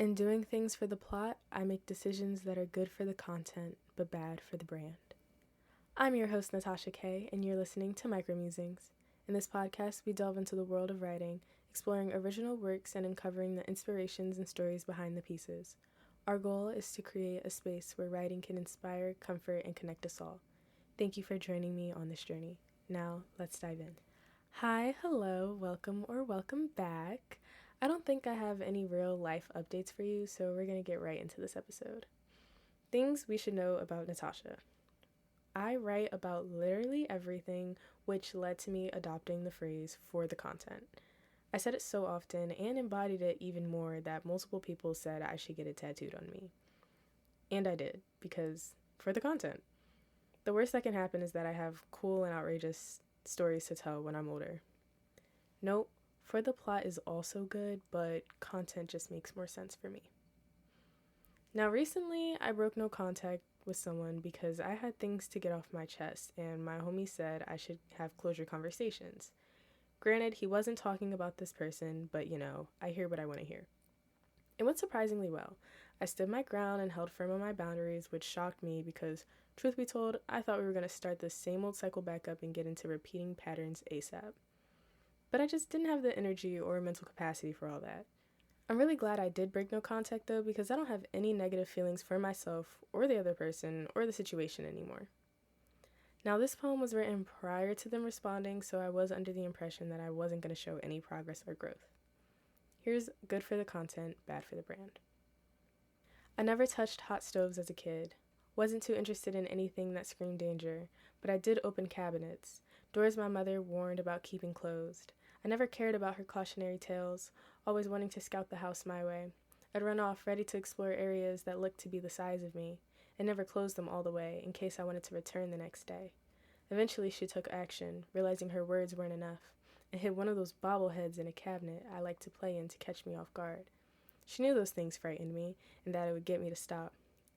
In doing things for the plot, I make decisions that are good for the content, but bad for the brand. I'm your host, Natasha Kay, and you're listening to Micromusings. In this podcast, we delve into the world of writing, exploring original works and uncovering the inspirations and stories behind the pieces. Our goal is to create a space where writing can inspire, comfort, and connect us all. Thank you for joining me on this journey. Now, let's dive in. Hi, hello, welcome or welcome back. I don't think I have any real life updates for you, so we're going to get right into this episode. Things we should know about Natasha. I write about literally everything, which led to me adopting the phrase for the content. I said it so often and embodied it even more that multiple people said I should get it tattooed on me. And I did, because for the content. The worst that can happen is that I have cool and outrageous stories to tell when I'm older. Nope, for the plot is also good, but content just makes more sense for me. Now recently, I broke no contact with someone because I had things to get off my chest, and my homie said I should have closure conversations. Granted, he wasn't talking about this person, but I hear what I want to hear. It went surprisingly well. I stood my ground and held firm on my boundaries, which shocked me because, truth be told, I thought we were going to start the same old cycle back up and get into repeating patterns ASAP. But I just didn't have the energy or mental capacity for all that. I'm really glad I did break no contact though, because I don't have any negative feelings for myself or the other person or the situation anymore. Now, this poem was written prior to them responding, so I was under the impression that I wasn't going to show any progress or growth. Here's good for the content, bad for the brand. I never touched hot stoves as a kid. Wasn't too interested in anything that screamed danger, but I did open cabinets, doors my mother warned about keeping closed. I never cared about her cautionary tales, always wanting to scout the house my way. I'd run off, ready to explore areas that looked to be the size of me, and never closed them all the way in case I wanted to return the next day. Eventually she took action, realizing her words weren't enough, and hid one of those bobbleheads in a cabinet I liked to play in to catch me off guard. She knew those things frightened me, and that it would get me to stop.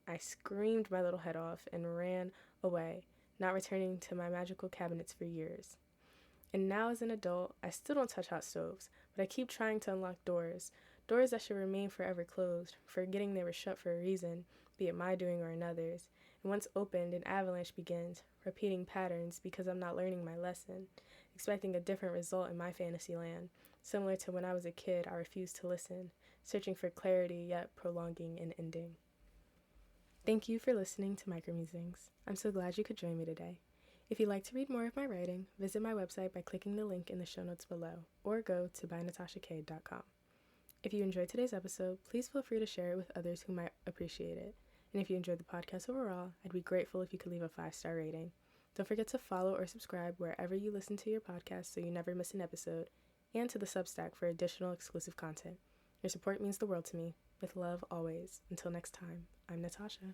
I screamed my little head off and ran away, not returning to my magical cabinets for years. And now as an adult, I still don't touch hot stoves, but I keep trying to unlock doors that should remain forever closed, forgetting they were shut for a reason, be it my doing or another's. And once opened, an avalanche begins, repeating patterns because I'm not learning my lesson, expecting a different result in my fantasy land. Similar to when I was a kid, I refused to listen, searching for clarity yet prolonging an ending. Thank you for listening to Micromusings. I'm so glad you could join me today. If you'd like to read more of my writing, visit my website by clicking the link in the show notes below, or go to bynatashakay.com. If you enjoyed today's episode, please feel free to share it with others who might appreciate it. And if you enjoyed the podcast overall, I'd be grateful if you could leave a 5-star rating. Don't forget to follow or subscribe wherever you listen to your podcast so you never miss an episode, and to the Substack for additional exclusive content. Your support means the world to me. With love, always. Until next time, I'm Natasha.